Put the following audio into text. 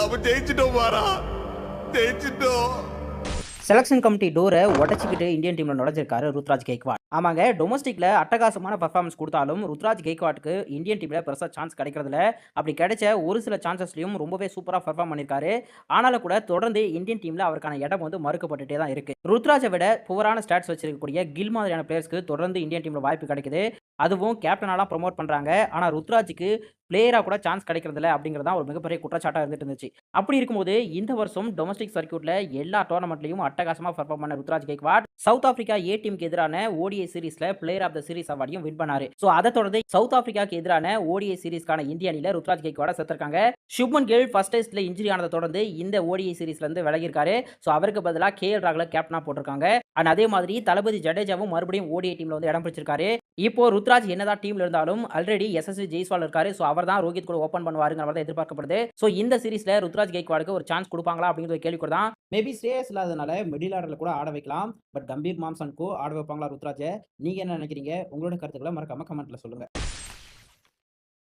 நம்ம ஜெயிச்சிட்டோம் பாரா, ஜெயிச்சிட்டோம். செலக்ஷன் கமிட்டி டோரை உடச்சிக்கிட்டு இந்தியன் டீம்ல நுழைஞ்சிருக்காரு ருத்ராஜ் கெய்க்வாட். ஆமாங்க, டொமஸ்டிக்ல அட்டகாசமான பெர்ஃபார்மன்ஸ் கொடுத்தாலும் ருத்ராஜ் கெய்க்வாட்டுக்கு இந்தியன் டீம்ல பெருசா சான்ஸ் கிடைக்கிறதுல, அப்படி கிடைச்ச ஒரு சில சான்சஸ்லயும் ரொம்பவே சூப்பரா பெர்ஃபார்ம் பண்ணியிருக்காரு. ஆனாலும் கூட தொடர்ந்து இந்தியன் டீம்ல அவருக்கான இடம் வந்து மறுக்கப்பட்டுட்டே தான் இருக்கு. ருத்ராஜை விட புவரான ஸ்டாட்ஸ் வச்சிருக்கக்கூடிய கில் மாதிரியான பிளேயர்ஸ்க்கு தொடர்ந்து இந்தியன் டீம்ல வாய்ப்பு கிடைக்குது. அதுவும் கேப்டனாலாம் ப்ரமோட் பண்றாங்க. ஆனா ருத்ராஜுக்கு பிளேயரா கூட சான்ஸ் கிடைக்கிறதில்ல அப்படிங்கிறது தான் ஒரு மிகப்பெரிய குற்றச்சாட்டா இருந்துட்டு இருந்துச்சு. அப்படி இருக்கும்போது இந்த வருஷம் டொமஸ்டிக் சர்க்யூட்ல எல்லா டோர்னமெண்ட்லயும் அட்டகாசமா பெர்ஃபார்ம் பண்ண Ruturaj Gaikwad South Africa A டீமுக்கு எதிரான ஓடிஐ சீரிஸ்ல பிளேயர் ஆஃப் த சீரிஸ் அவார்டையும் வின் பண்ணாரு. சோ அதை தொடர்ந்து சவுத் ஆப்பிரிக்காக்கு எதிரான ஓடிஐ சீரிஸ்க்கான இந்திய அணியில ருத்ராஜ் கெய்க்வாட சேர்த்திருக்காங்க. சுப்மன் கில் ஃபர்ஸ்ட் டெஸ்ட்ல இன்ஜுரி ஆனதை தொடர்ந்து இந்த ஓடிஐ சீரிஸ்ல இருந்து விலகி இருக்காரு. சோ அவருக்கு பதிலா கேஎல் ராகுல கேப்டனா போட்டிருக்காங்க. அண்ட் அதே மாதிரி தளபதி ஜடேஜாவும் மறுபடியும் ஓடிஐ டீம்ல வந்து இடம் பிடிச்சிருக்காரு. இப்போ ருத்ராஜ் என்னதான் டீம்ல இருந்தாலும் ஆல்ரெடி எஸ்எஸ்வி ஜெய்ஸ்வால் இருக்காரு. சோ அவர் தான் ரோஹித் கூட ஓபன் பண்ணுவாருங்கிற மாதிரி எதிர்பார்க்கப்படுது. சோ இந்த சீரிஸ்ல ருத்ராஜ் கெய்க்வாடுக்கு ஒரு சான்ஸ் கொடுப்பாங்களா அப்படிங்கிற ஒரு கேள்வி கூட தான். மேபி ஸ்ரேயஸ் இல்லாதனால மிடில் ஆர்டர்ல கூட ஆட வைக்கலாம். பட் கம்பீர் மாம்சன் கோ ஆட வைப்பாங்களா ருத்ராஜை? நீங்க என்ன நினைக்கிறீங்க? உங்களோட கருத்துக்களை மறக்காம கமெண்ட்ல சொல்லுங்க.